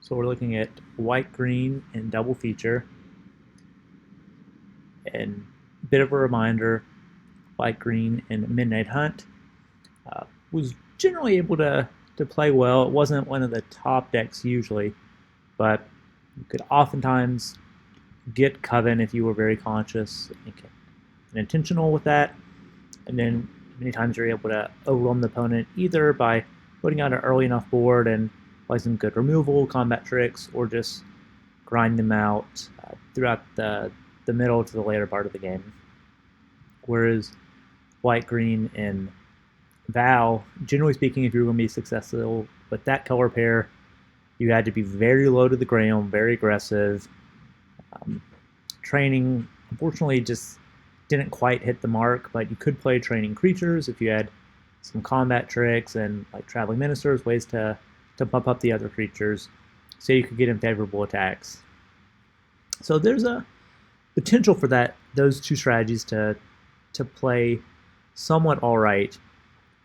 So we're looking at white-green and double feature. And a bit of a reminder, white-green and Midnight Hunt was generally able to play well. It wasn't one of the top decks usually, but you could oftentimes get Coven if you were very conscious and intentional with that. And then many times you're able to overwhelm the opponent either by putting out an early enough board and playing some good removal combat tricks, or just grind them out throughout the middle to the later part of the game. Whereas white, green, and VOW, generally speaking, if you were going to be successful with that color pair, you had to be very low to the ground, very aggressive. Training, unfortunately, just didn't quite hit the mark, but you could play training creatures if you had some combat tricks and like traveling ministers, ways to bump up the other creatures so you could get in favorable attacks. So there's a potential for those two strategies to play somewhat all right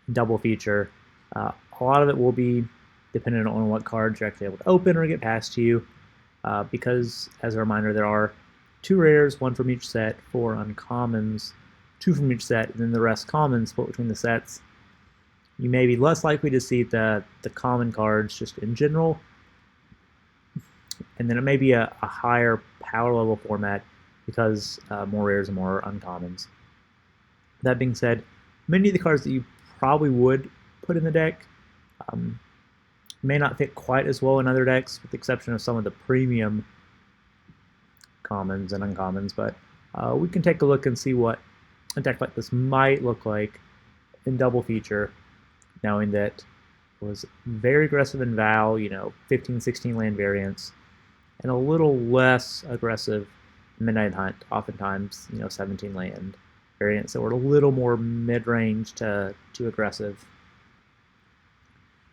in double feature. A lot of it will be dependent on what cards you're actually able to open or get past to you, because, as a reminder, there are 2 rares, 1 from each set, 4 uncommons, 2 from each set, and then the rest commons split between the sets. You may be less likely to see the common cards just in general, and then it may be a higher power level format because more rares and more uncommons. That being said, many of the cards that you probably would put in the deck may not fit quite as well in other decks, with the exception of some of the premium commons and uncommons, but we can take a look and see what a deck like this might look like in double feature, knowing that it was very aggressive in VOW, 15, 16 land variants, and a little less aggressive Midnight Hunt, oftentimes, 17 land variants that were a little more mid-range to aggressive.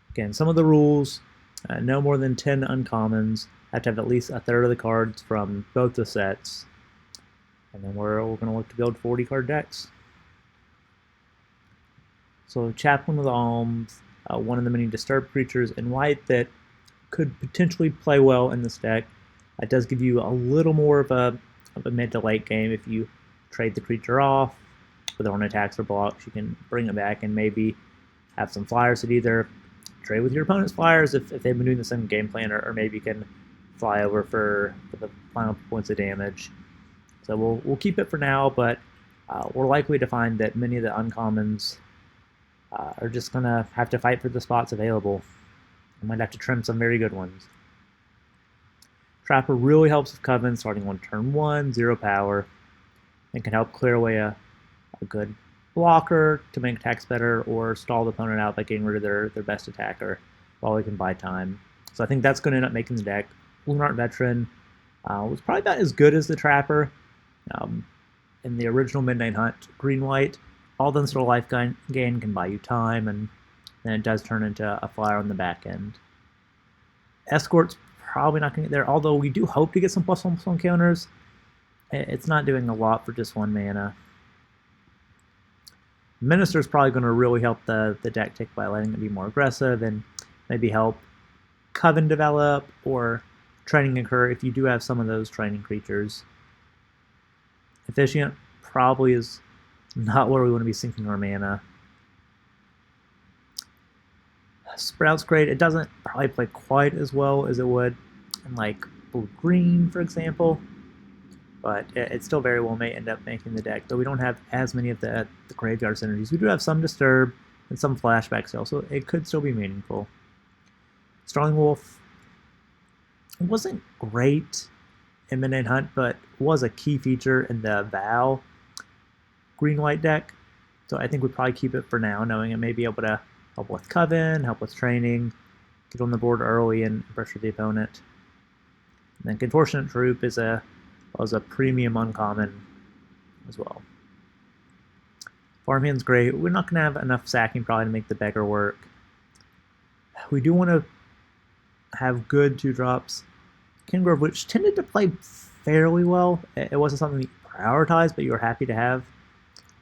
Again, some of the rules, no more than 10 uncommons, have to have at least a third of the cards from both the sets, and then we're going to look to build 40 card decks. So Chaplain of the Alms, one of the many disturbed creatures in white that could potentially play well in this deck. It does give you a little more of a mid to late game. If you trade the creature off, whether on attacks or blocks, you can bring it back and maybe have some flyers that either trade with your opponent's flyers if they've been doing the same game plan, or maybe you can fly over for the final points of damage. So we'll keep it for now, but we're likely to find that many of the uncommons are just going to have to fight for the spots available. We might have to trim some very good ones. Trapper really helps with Coven, starting on turn 1, 0 power, and can help clear away a good blocker to make attacks better, or stall the opponent out by getting rid of their best attacker while we can buy time. So I think that's going to end up making the deck. Dawnhart Veteran was probably about as good as the Trapper. In the original Midnight Hunt, green-white, all the sort of life gain can buy you time, and then it does turn into a flyer on the back end. Escort's probably not going to get there, although we do hope to get some +1/+1 counters. It's not doing a lot for just 1 mana. Minister's probably going to really help the deck tick by letting it be more aggressive and maybe help Coven develop or training occur if you do have some of those training creatures. Efficient probably is not where we want to be sinking our mana. Sprout's great. It doesn't probably play quite as well as it would in like blue-green, for example, but it still very well may end up making the deck, though we don't have as many of the graveyard synergies. We do have some Disturb and some Flashback still, so it could still be meaningful. Starling Wolf wasn't great in Midnight Hunt, but was a key feature in the VOW green-white deck, so I think we'd probably keep it for now, knowing it may be able to help with Coven, help with training, get on the board early and pressure the opponent. And then Contortionate Troop was a premium uncommon as well. Farmhand's great. We're not going to have enough sacking probably to make the beggar work. We do want to have good 2-drops. Kingrove, which tended to play fairly well. It wasn't something we prioritized, but you were happy to have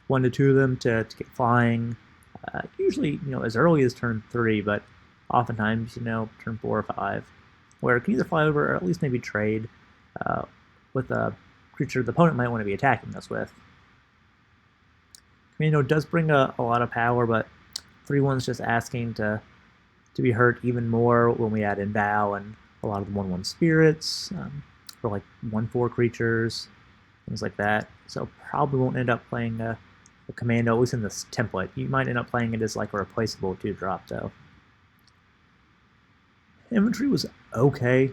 1 to 2 of them to get flying. Usually, as early as turn 3, but oftentimes, turn 4 or 5. where it can either fly over or at least maybe trade with a creature the opponent might want to be attacking us with. Commando does bring a lot of power, but 3/1's just asking to be hurt even more when we add in VOW and a lot of the 1/1 spirits for like 1/4 creatures, things like that. So probably won't end up playing a Commando, at least in this template. You might end up playing it as like a replaceable 2-drop though. Inventory was okay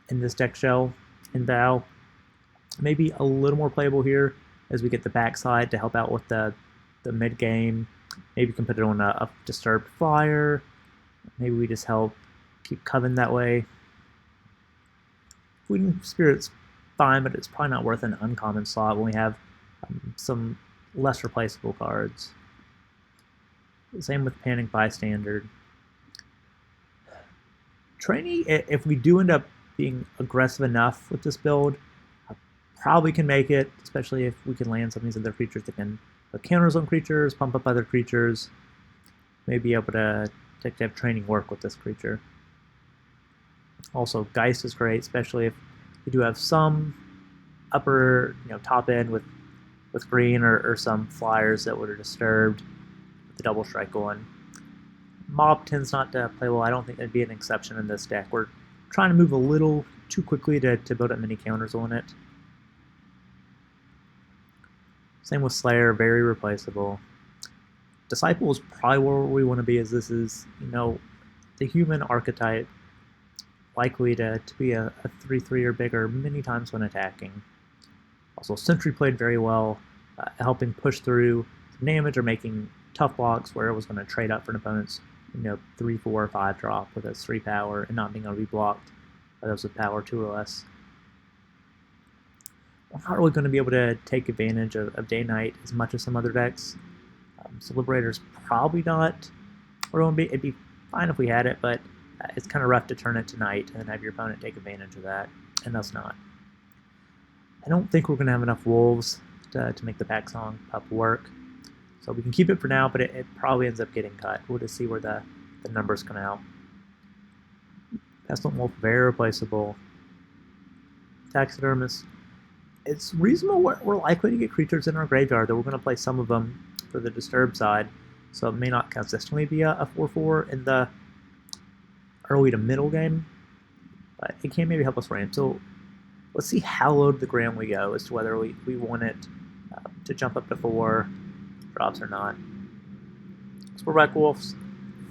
in this deck shell in VOW. Maybe a little more playable here as we get the backside to help out with the mid game. Maybe you can put it on a disturbed flyer. Maybe we just help keep Coven that way. Fleeting Spirit's fine, but it's probably not worth an uncommon slot when we have some less replaceable cards. Same with Panic Bystander. Trainee, if we do end up being aggressive enough with this build, probably can make it, especially if we can land some of these other creatures that can put counters on creatures, pump up other creatures, maybe able to have training work with this creature. Also, Geist is great, especially if we do have some upper, top end with green or some flyers that would are disturbed with the double strike on. Mob tends not to play well. I don't think it'd be an exception in this deck. We're trying to move a little too quickly to build up many counters on it. Same with Slayer, very replaceable. Disciple is probably where we want to be, as this is, the human archetype, likely to be a 3/3 or bigger many times when attacking. Also, Sentry played very well, helping push through some damage or making tough blocks where it was going to trade up for an opponent's 3, 4, or 5 drop with its 3 power and not being able to be blocked by those with power 2 or less. We're not really going to be able to take advantage of Day-Night as much as some other decks. So Liberator's probably not. It'd be fine if we had it, but it's kind of rough to turn it to night and then have your opponent take advantage of that, and us not. I don't think we're going to have enough Wolves to make the Pack Song Pup work. So we can keep it for now, but it probably ends up getting cut. We'll just see where the numbers come out. Pestilent Wolf, very replaceable. Taxidermist. It's reasonable we're likely to get creatures in our graveyard, though we're going to play some of them for the disturbed side, so it may not consistently be a 4/4 in the early to middle game, but it can maybe help us ramp. So let's see how low to the ground we go as to whether we want it to jump up to 4 drops or not. Sportback Wolf's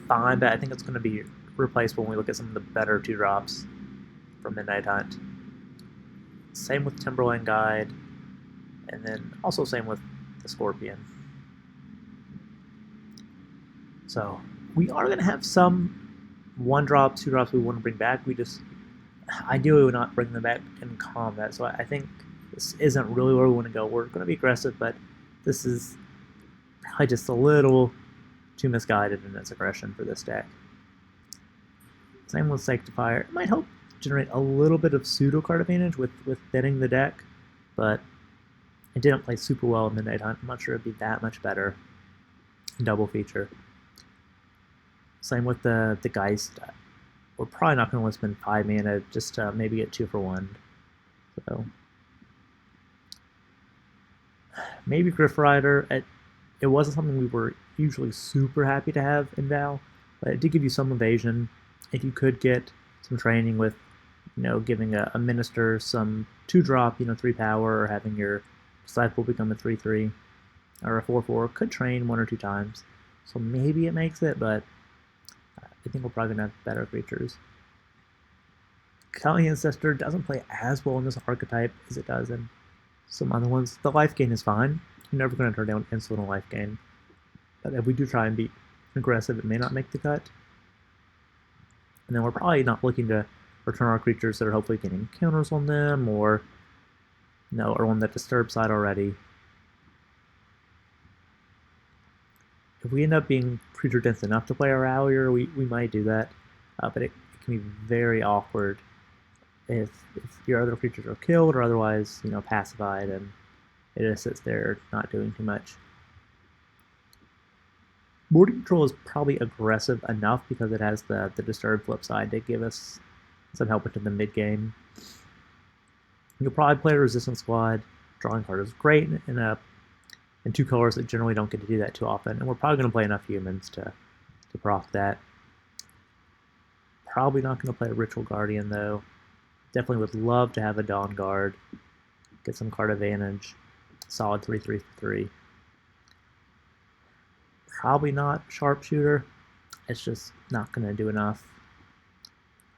fine, but I think it's going to be replaced when we look at some of the better 2 drops from Midnight Hunt. Same with Timberland Guide, and then also same with the Scorpion. So we are going to have some 1 drops, 2 drops we want to bring back. We just ideally would not bring them back in combat. So I think this isn't really where we want to go. We're going to be aggressive, but this is probably just a little too misguided in its aggression for this deck. Same with Sanctifier. It might help generate a little bit of pseudo card advantage with thinning the deck, but it didn't play super well in Midnight Hunt. I'm not sure it'd be that much better in double feature. Same with the Geist. We're probably not going to spend 5 mana just to maybe get 2 for 1. So maybe Griff Rider. It wasn't something we were usually super happy to have in VOW, but it did give you some evasion. If you could get some training with, giving a minister some 2-drop, 3 power, or having your disciple become a 3/3 or a 4/4, could train 1 or 2 times. So maybe it makes it, but I think we're probably going to have better creatures. Kali Ancestor doesn't play as well in this archetype as it does in some other ones. The life gain is fine. You're never going to turn down instant on life gain. But if we do try and be aggressive, it may not make the cut. And then we're probably not looking to return our creatures that are hopefully getting counters on them, or are on the disturb side already. If we end up being creature dense enough to play a Rallier, we might do that, but it can be very awkward if your other creatures are killed or otherwise, pacified, and it just sits there not doing too much. Boarding Control is probably aggressive enough because it has the disturb flip side to give us some help into the mid game. You'll probably play a resistance squad. Drawing card is great in 2 colors that generally don't get to do that too often, and we're probably going to play enough humans to proc that. Probably not going to play a Ritual Guardian though. Definitely would love to have a Dawn Guard. Get some card advantage. Solid 3/3 for 3. Probably not Sharpshooter. It's just not going to do enough.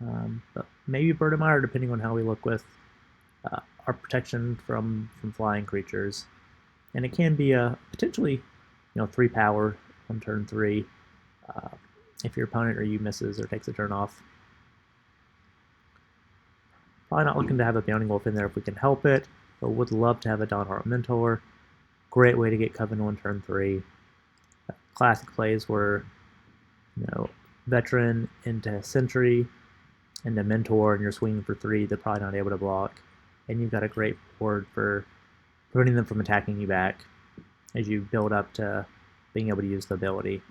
But maybe Bird of Mire, depending on how we look with our protection from flying creatures. And it can be a potentially 3 power on turn 3 if your opponent or you misses or takes a turn off. Probably not looking to have a Bounding Wolf in there if we can help it, but would love to have a Dawnhart Mentor. Great way to get Coven on turn 3. Classic plays were, Veteran into Sentry, into Mentor, and you're swinging for 3. They're probably not able to block. And you've got a great board for preventing them from attacking you back as you build up to being able to use the ability.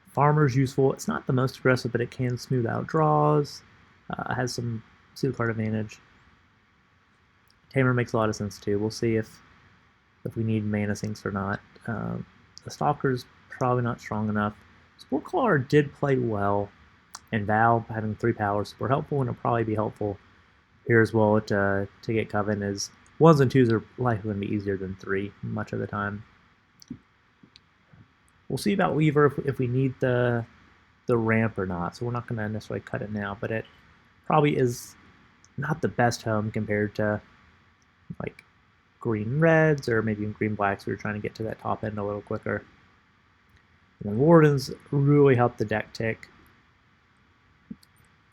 Farmer's useful. It's not the most aggressive, but it can smooth out draws. Has some suit card advantage. Tamer makes a lot of sense too. We'll see if we need mana sinks or not. The Stalker's probably not strong enough. Sport Caller did play well, and VOW having 3 powers were helpful, and it'll probably be helpful here as well to get Coven, as 1s and 2s are likely going to be easier than 3 much of the time. We'll see about Weaver if we need the ramp or not, so we're not going to necessarily cut it now, but it probably is not the best home compared to like green reds or maybe even green blacks. We were trying to get to that top end a little quicker. And then Wardens really help the deck tick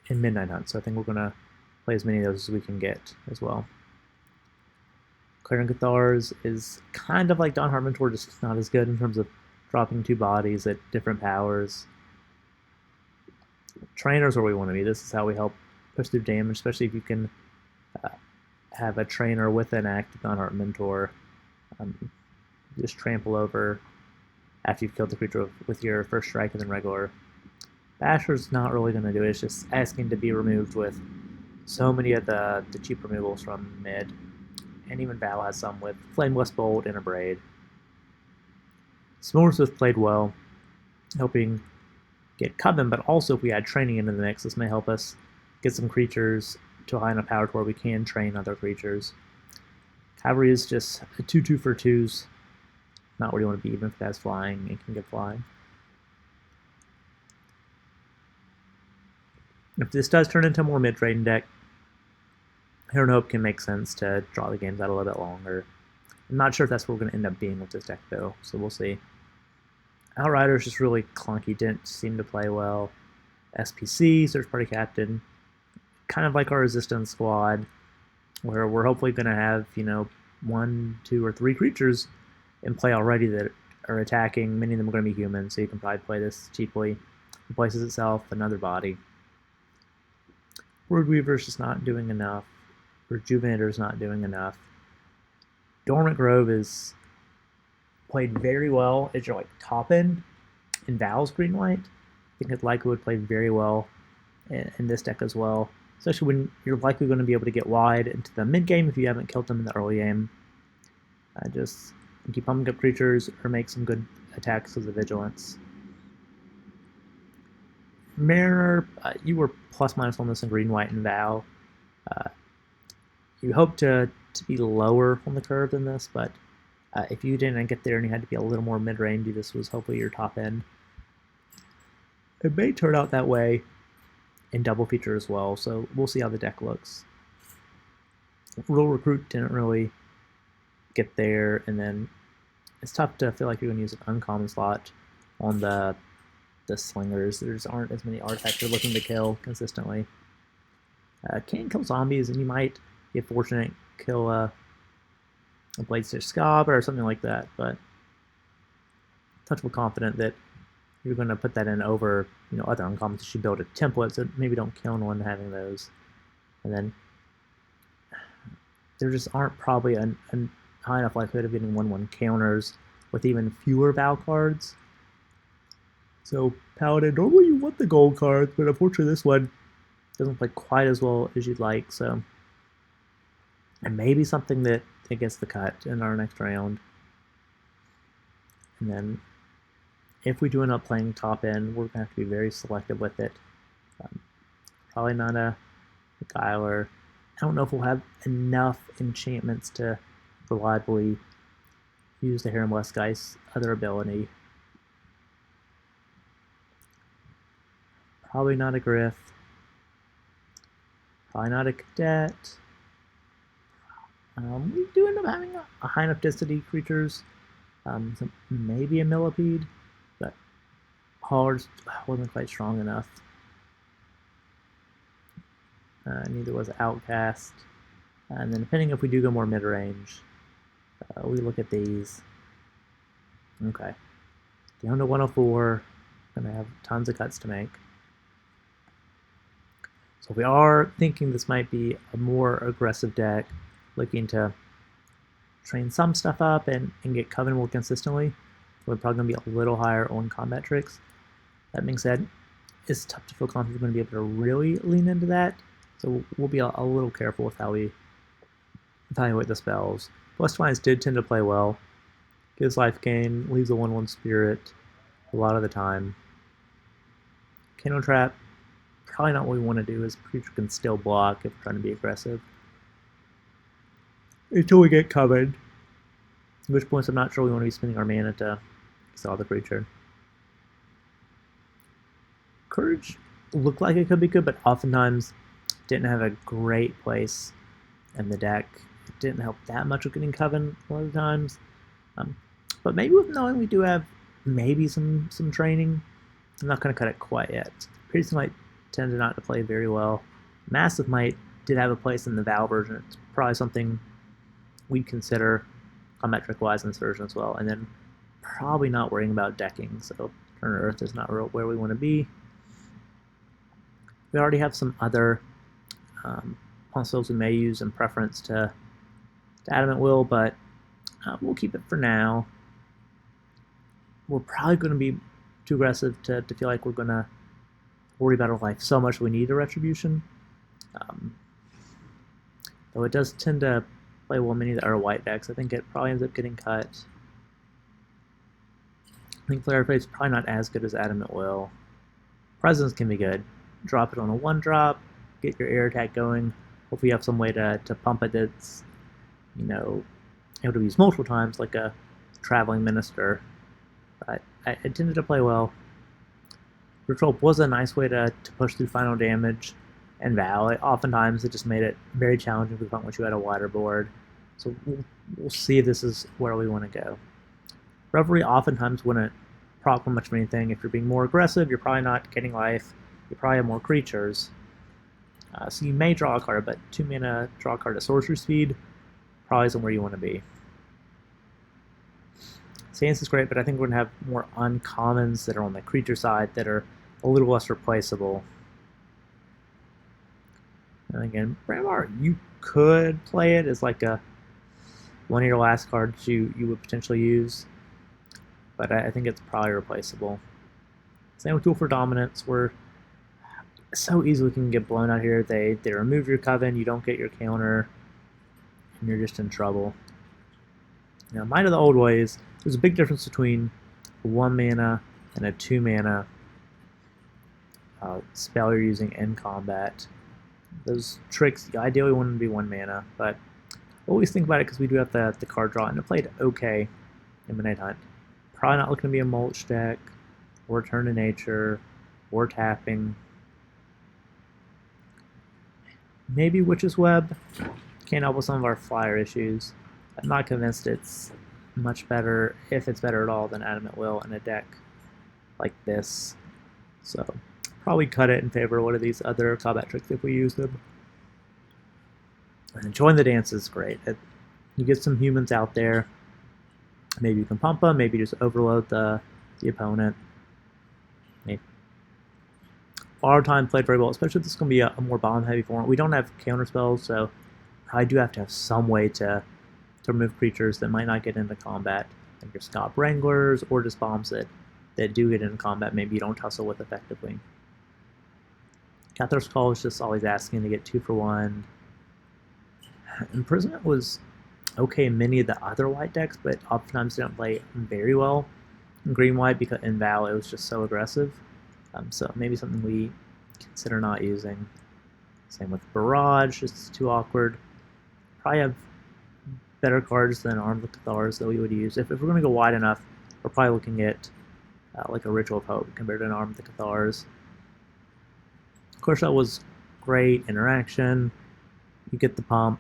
in Midnight Hunt, so I think we're going to play as many of those as we can get as well. Clarion Cathars is kind of like Dawnhart Mentor, just not as good in terms of dropping 2 bodies at different powers. Trainers where we want to be. This is how we help push through damage, especially if you can have a trainer with an active Dawnhart Mentor. Just trample over after you've killed the creature with your first strike and then regular. Basher's not really going to do it. It's just asking to be removed with so many of the cheap removals from mid. And even VOW has some with Flameless Bolt and a Braid. Smothersmith played well, helping get Coven, but also if we add training into the mix, this may help us get some creatures to a high enough power to where we can train other creatures. Cavalry is just a 2/2 for 2s. Not where you want to be, even if it has flying, it can get flying. If this does turn into a more mid-range deck, Hero and Hope can make sense to draw the games out a little bit longer. I'm not sure if that's what we're going to end up being with this deck, though, so we'll see. Outrider's just really clunky, didn't seem to play well. SPC, Search Party Captain, kind of like our Resistance squad, where we're hopefully going to have, 1, 2, or 3 creatures in play already that are attacking. Many of them are going to be humans, so you can probably play this cheaply. Replaces itself, another body. Broodweaver's just not doing enough. Rejuvenator's not doing enough. Dormant Grove is played very well as your top end in VOW's green-white. I think it likely would play very well in this deck as well, especially when you're likely going to be able to get wide into the mid-game if you haven't killed them in the early game. Just keep pumping up creatures or make some good attacks with the Vigilance. Mariner, you were plus-minus on this in green-white and VOW. You hope to be lower on the curve than this, but if you didn't get there and you had to be a little more mid-range, this was hopefully your top end. It may turn out that way in double feature as well, so we'll see how the deck looks. Rural Recruit didn't really get there, and then it's tough to feel like you're going to use an uncommon slot on the slingers. There just aren't as many artifacts you're looking to kill consistently. Can kill zombies, and you might get fortunate, kill a Bladestitch Scob or something like that, but touchable confident that you're going to put that in over other uncommons. You should build a template, so maybe don't kill one having those. And then there just aren't probably a high enough likelihood of getting 1/1 counters with even fewer VOW cards. So Paladin, normally you want the gold cards, but unfortunately this one doesn't play quite as well as you'd like, so it may be something that gets the cut in our next round. And then if we do end up playing top end, we're going to have to be very selective with it. Probably not a Gyler. I don't know if we'll have enough enchantments to reliably use the Harem West Guy's other ability. Probably not a Griff. Probably not a Cadet. We do end up having a high enough density creatures. So maybe a Millipede, but Hard wasn't quite strong enough. Neither was Outcast. And then depending if we do go more mid-range, we look at these. Okay. Down to 104. Gonna have tons of cuts to make. So we are thinking this might be a more aggressive deck, looking to train some stuff up and get Coven more consistently. We're probably going to be a little higher on combat tricks. That being said, it's tough to feel confident we're going to be able to really lean into that. So we'll be a little careful with how we evaluate the spells. Plus Defiance did tend to play well. Gives life gain, leaves a 1/1 spirit a lot of the time. Candle Trap, probably not what we want to do, as creature can still block if we're trying to be aggressive. Until we get Coven. At which point I'm not sure we want to be spending our mana to exile the creature. Courage looked like it could be good, but oftentimes didn't have a great place in the deck. It didn't help that much with getting Coven a lot of times. But maybe with knowing we do have maybe some training, I'm not going to cut it quite yet. Piercing Might tended not to play very well. Massive Might did have a place in the VOW version. It's probably something we'd consider combat trick-wise in this version as well. And then probably not worrying about decking, so Turn to Earth is not where we want to be. We already have some other consoles we may use in preference to Adamant Will, but we'll keep it for now. We're probably going to be too aggressive to feel like we're going to worry about our life so much we need a Retribution. Though it does tend to play well many that are white decks, I think it probably ends up getting cut. I think Flare Fate's probably not as good as Adamant Will. Presence can be good. Drop it on a 1-drop, get your air attack going. Hopefully you have some way to pump it that's, you know, able to be used multiple times, like a Traveling Minister. But it tended to play well. Retrope was a nice way to push through final damage and VOW. Oftentimes it just made it very challenging for the opponent once you had a wider board. So we'll see if this is where we want to go. Revelry oftentimes wouldn't proc much of anything. If you're being more aggressive, you're probably not getting life. You probably have more creatures. So you may draw a card, but 2 mana draw a card at sorcery speed probably isn't where you want to be. Stance is great, but I think we're going to have more uncommons that are on the creature side that are a little less replaceable. And again, Bramble, you could play it as like one of your last cards you would potentially use, but I think it's probably replaceable. Same with Tool for Dominance, where so easily can get blown out here. They remove your Coven, you don't get your counter, and you're just in trouble. Now, Might of the Old Ways, there's a big difference between a 1 mana and a 2 mana spell you're using in combat. Those tricks, you ideally want them to be 1 mana, but always think about it because we do have the card draw, and it played okay in Midnight Hunt. Probably not looking to be a mulch deck, or Turn to Nature, or tapping. Maybe Witch's Web. Can't help with some of our flyer issues. I'm not convinced it's much better, if it's better at all, than Adamant Will in a deck like this. So probably cut it in favor of one of these other combat tricks if we use them. And Join the Dance is great. You get some humans out there. Maybe you can pump them, maybe just overload the opponent. Maybe. Our time played very well, especially if this is going to be a more bomb-heavy format. We don't have counter spells, so I do have to have some way to remove creatures that might not get into combat, like your Scott Wranglers, or just bombs that do get into combat, maybe you don't tussle with effectively. Cathar's Call is just always asking to get 2 for 1. Imprisonment was okay in many of the other white decks, but oftentimes didn't play very well in green-white because in VOW it was just so aggressive. So maybe something we consider not using. Same with Barrage, it's too awkward. Probably have better cards than Armed with Cathars that we would use. If we're going to go wide enough, we're probably looking at like a Ritual of Hope compared to an Armed with the Cathars. Of course, that was great interaction. You get the pump.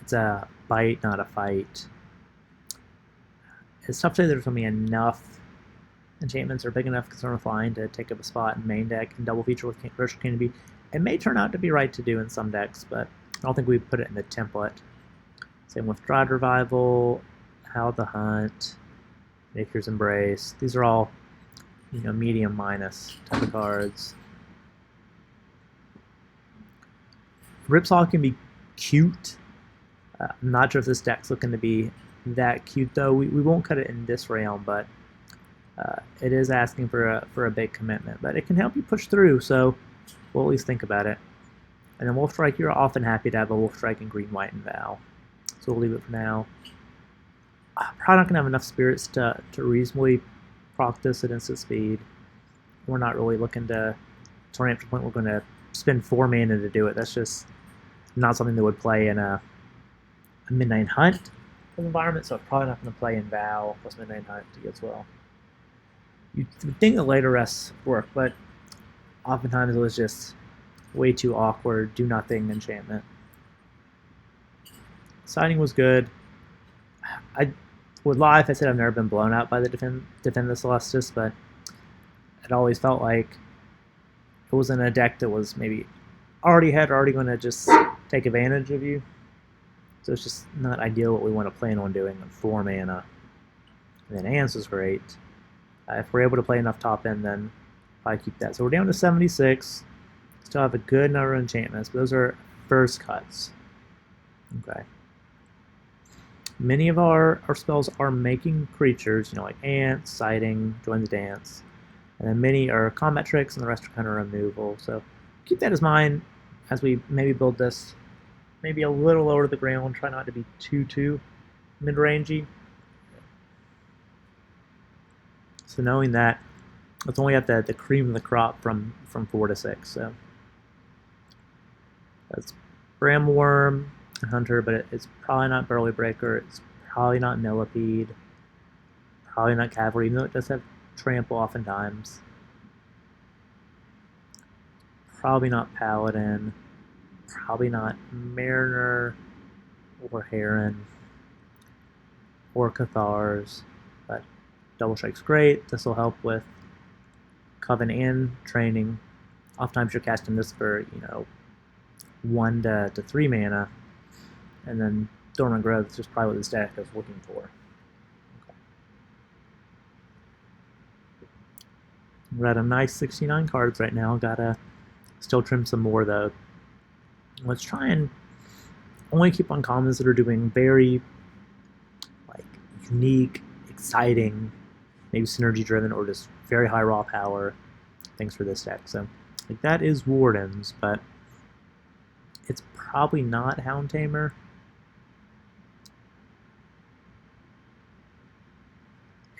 It's a bite, not a fight. It's tough to say there's going to be enough enchantments or big enough concern with flying to take up a spot in main deck and double feature with Virtual Canopy. It may turn out to be right to do in some decks, but I don't think we put it in the template. Same with Dried Revival, Howl the Hunt, Nature's Embrace. These are all, medium minus type of cards. Ripsaw can be cute. I'm not sure if this deck's looking to be that cute though. We won't cut it in this realm, but it is asking for a big commitment. But it can help you push through, so we'll at least think about it. And then Wolf Strike, you're often happy to have a Wolf Strike in green, white, and VOW. So we'll leave it for now. I'm probably not going to have enough spirits to reasonably proc this at instant speed. We're not really looking to ramp to the point we're going to spend 4 mana to do it. That's just not something that would play in a Midnight Hunt environment, so it's probably not going to play in VOW plus Midnight Hunt as well. You'd think the later rests work, but oftentimes it was just way too awkward, do nothing enchantment. Signing was good. I would lie if I said I've never been blown out by the Defend the Celestis, but it always felt like it was in a deck that was maybe already going to just take advantage of you. So it's just not ideal what we want to plan on doing on 4 mana. And then Ants is great. If we're able to play enough top end, then probably keep that. So we're down to 76. Still have a good number of enchantments, but those are first cuts. Okay. Many of our spells are making creatures, like Ants, Sighting, Join the Dance. And then many are combat tricks, and the rest are kind of removal. So keep that in mind as we maybe build this maybe a little lower to the ground. Try not to be too mid-rangey. So knowing that, let's only have the cream of the crop from 4 to 6. So that's Bramble Wurm and Hunter, but it's probably not Burly Breaker. It's probably not Millipede. Probably not Cavalry, even though it does have Trample oftentimes. Probably not Paladin. Probably not Mariner or Heron or Cathars, but Double Strike's great. This will help with Coven and Training. Oftentimes you're casting this for, 1 to 3 mana, and then Dormant Growth is just probably what this deck is looking for. Okay. We're at a nice 69 cards right now. Gotta still trim some more though. Let's try and only keep on commons that are doing very unique, exciting, maybe synergy driven, or just very high raw power things for this deck. So that is Wardens, but it's probably not Hound Tamer.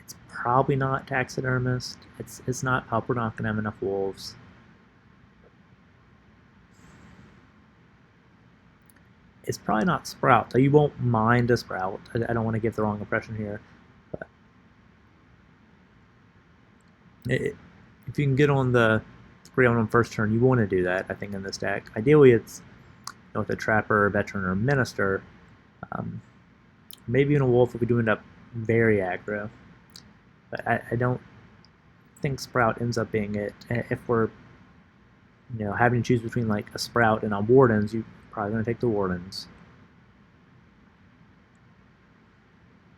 It's probably not Taxidermist. It's not Pup. We're not going to have enough Wolves. It's probably not Sprout, though you won't mind a Sprout. I don't want to give the wrong impression here. But if you can get on the 3 on first turn, you want to do that, I think, in this deck. Ideally, it's with a Trapper, Veteran, or Minister. Maybe in a Wolf if we do end up very aggro. But I don't think Sprout ends up being it. If we're having to choose between like a Sprout and a Wardens, you're probably going to take the Wardens.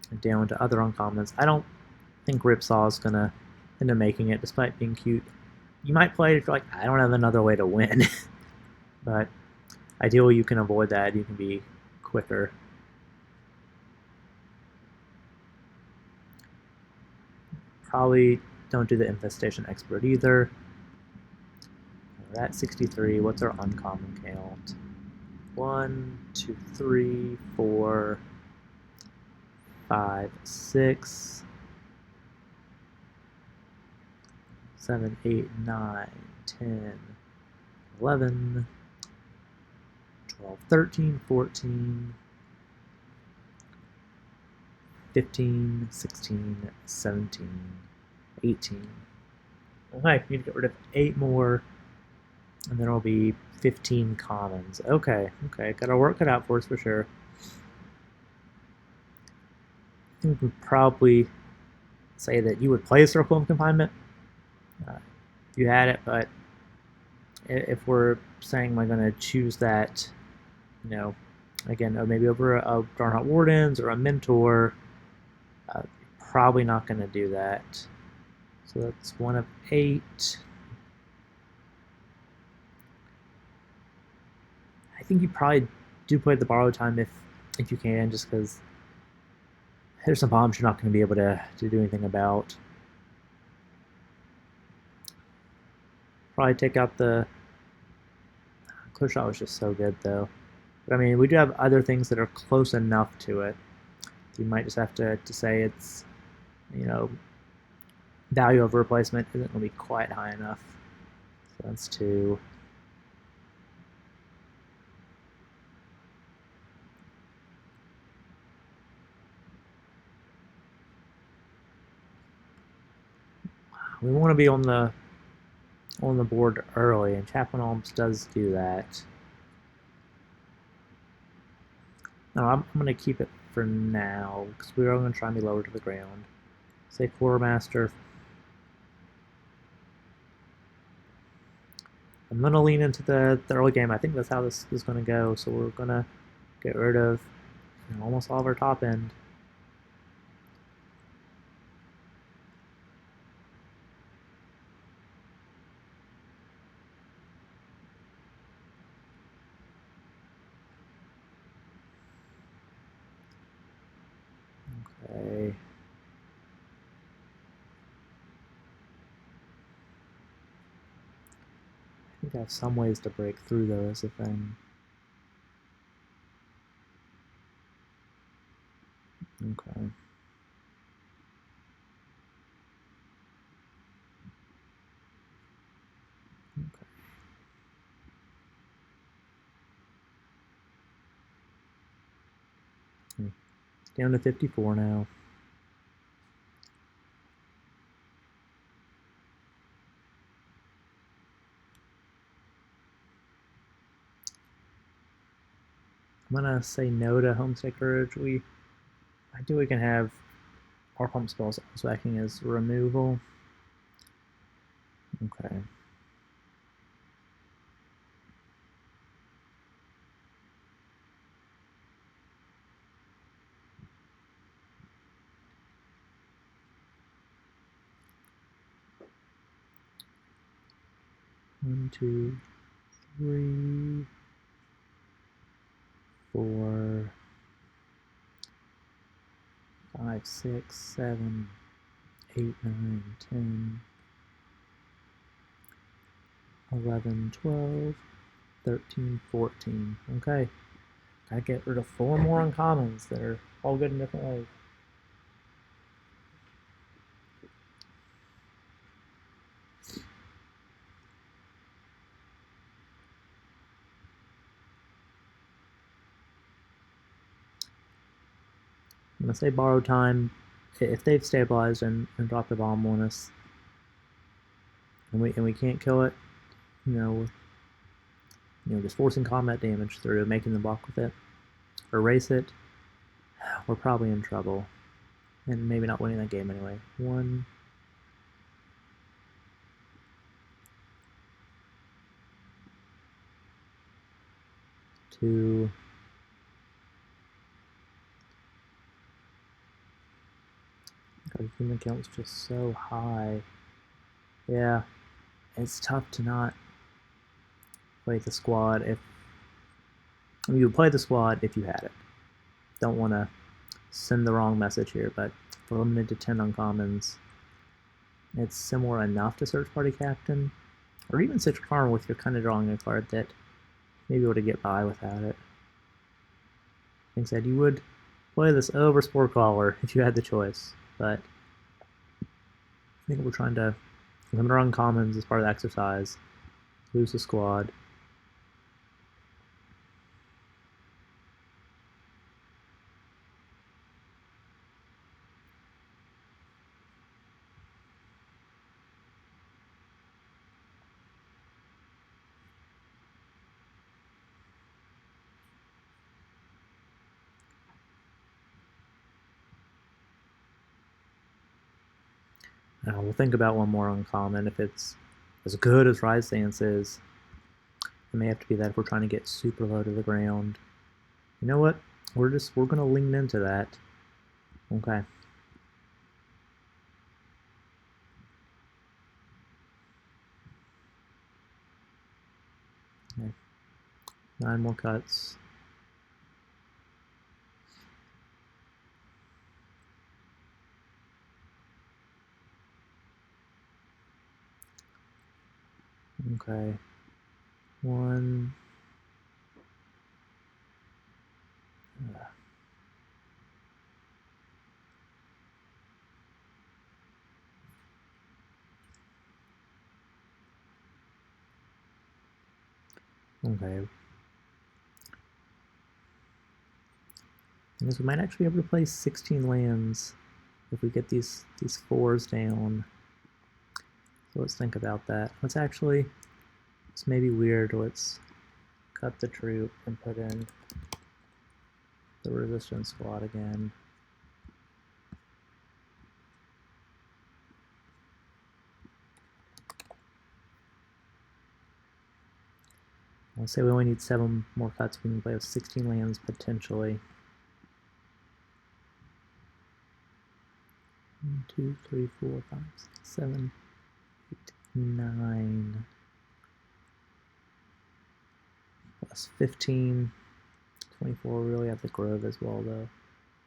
And down to other uncommons. I don't think Ripsaw is going to end up making it, despite being cute. You might play it if you're like, I don't have another way to win. But ideally, you can avoid that. You can be quicker. Probably don't do the Infestation Expert either. We're at 63. What's our uncommon count? 1, 2, 3, 4, 5, 6, 7, 8, 9, 10, 11, 12, 13, 14, 15, 16, 17, 18. Okay, need to get rid of 8 more, and then it'll be 15 commons. Okay, gotta work it out for us for sure. I think we probably say that you would play a Circle of Confinement if you had it, but if we're saying am I going to choose that, you know, again, maybe over a Dawnhart Wardens or a Mentor, probably not going to do that. So that's 1 of 8. I think you probably do play the borrow time if you can, just because there's some bombs you're not going to be able to do anything about. Probably take out the clear shot was just so good though. But I mean, we do have other things that are close enough to it. You might just have to say it's, you know, value of replacement isn't going to be quite high enough. So that's 2. We want to be on the board early, and Chaplain Alms does do that. No, I'm going to keep it for now, because we are going to try and be lower to the ground. Say Quartermaster. I'm going to lean into the early game. I think that's how this is going to go, so we're going to get rid of, you know, almost all of our top end. Okay. I think I have some ways to break through, though, is the thing. Okay. Down to 54 now. I'm gonna say no to Homestay Courage. I do. We can have our pump spells also acting as removal. Okay. One, 2, 3, 4, 5, 6, 7, 8, 9, 10, 11, 12, 13, 14. Okay. I get rid of 4 more uncommons that are all good in different ways. I'm going to say borrow time. If they've stabilized and dropped a bomb on us, and we can't kill it, just forcing combat damage through, making them block with it, erase it, we're probably in trouble. And maybe not winning that game anyway. 1, 2, our human count's just so high. Yeah, it's tough to not play the squad you would play the squad if you had it. Don't want to send the wrong message here, but we're limited to 10 uncommons. It's similar enough to Search Party Captain, or even Citric Farmer if you're kind of drawing a card that maybe able to get by without it. Like I said, you would play this over Spore Crawler if you had the choice, but I think we're trying to limit our uncommons as part of the exercise, lose the squad. We'll think about one more uncommon. If it's as good as Rise Dance is, it may have to be that if we're trying to get super low to the ground. You know what? We're gonna lean into that. Okay. Okay. 9 more cuts. Okay. 1. Okay. I guess we might actually be able to play 16 lands if we get these 4s down. So let's think about that. Let's actually, this may be weird, let's cut the troop and put in the resistance squad again. Let's say we only need 7 more cuts. We can play with 16 lands potentially. 1, 2, 3, 4, 5, 6, 7, 8, 9. Plus 15, 24. We really have the Grove as well, though.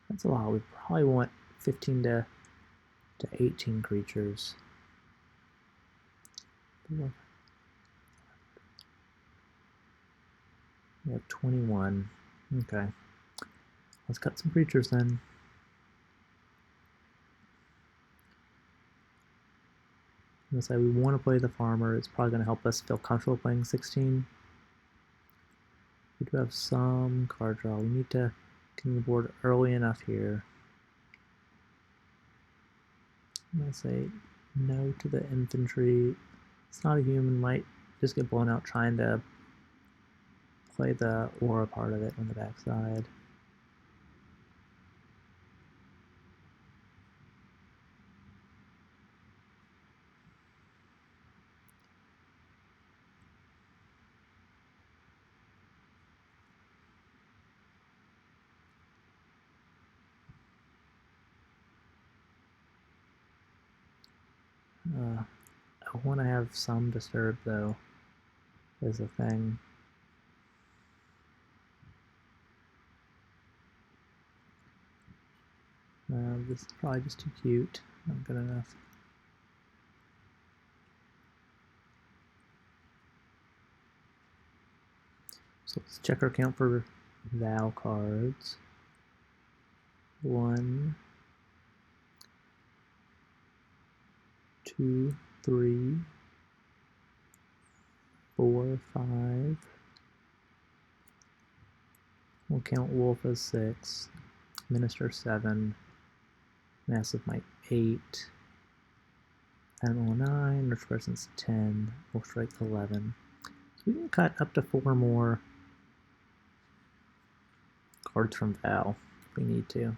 That's a lot. We probably want 15 to 18 creatures. We have 21. Okay. Let's cut some creatures then. Let's say we want to play the farmer. It's probably going to help us feel comfortable playing 16. We do have some card draw. We need to get on the board early enough here. I'm going to say no to the infantry. It's not a human, might just get blown out trying to play the aura part of it on the backside. I want to have some disturb though, is a thing. This is probably just too cute, not good enough. So let's check our count for VOW cards. 1, 2, 3, 4, 5. We'll count Wolf as 6, Minister 7, Massive Might 8, Animal 9, Nurture Presence 10, Wolf Strike 11. So we can cut up to 4 more cards from VOW if we need to.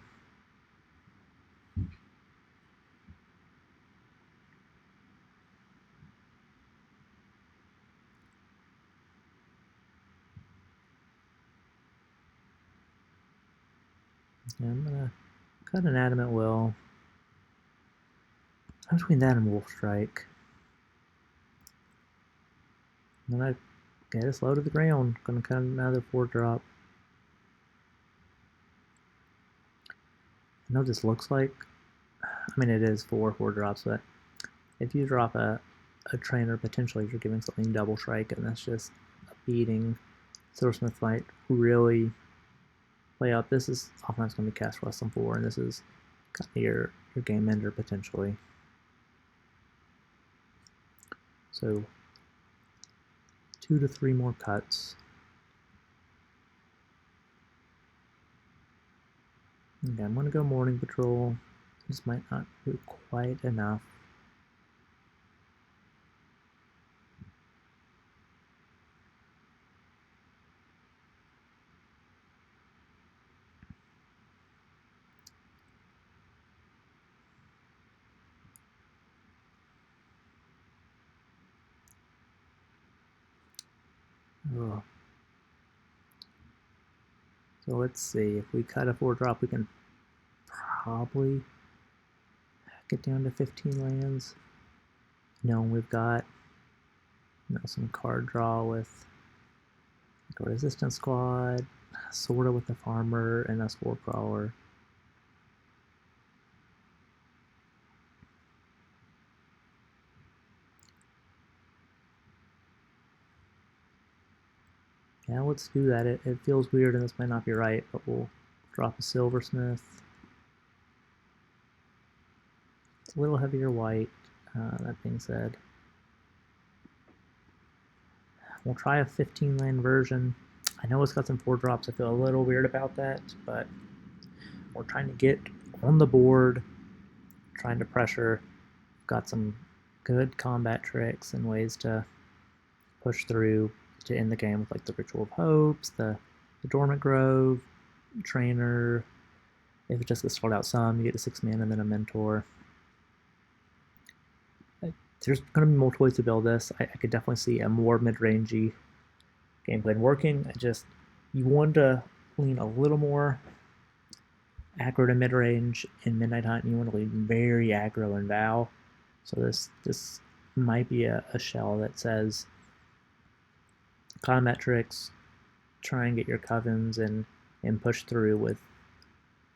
Okay, I'm gonna cut an Adamant Will. I'm between that and Wolf Strike. And then I get us low to the ground. Gonna cut another 4-drop. I know this looks like, I mean it is 4 drops, but if you drop a a trainer potentially if you're giving something double strike, and that's just a beating. Silversmith might really play out. This is oftentimes going to be cast less than 4, and this is kind of your game ender potentially. So 2 to 3 more cuts. Okay, I'm going to go morning patrol. This might not be quite enough. Ugh. So let's see, if we cut a 4-drop, we can probably get down to 15 lands. No, we've got some card draw with like a resistance squad, sorta with the farmer and a spore crawler. Yeah, let's do that. It feels weird and this might not be right, but we'll drop a silversmith. It's a little heavier white, that being said. We'll try a 15 land version. I know it's got some 4-drops. I feel a little weird about that, but we're trying to get on the board, trying to pressure. Got some good combat tricks and ways to push through to end the game with like the Ritual of Hopes, the Dormant Grove, Trainer. If it just gets stalled out some, you get a 6 mana and then a Mentor. There's going to be multiple ways to build this. I could definitely see a more mid-rangey game plan working. You want to lean a little more aggro to mid-range in Midnight Hunt, and you want to lean very aggro in VOW. So this might be a shell that says combat tricks, try and get your covens and push through with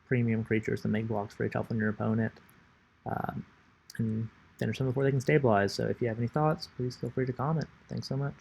premium creatures that make blocks very tough on your opponent, and finish them before they can stabilize. So if you have any thoughts, please feel free to comment. Thanks so much.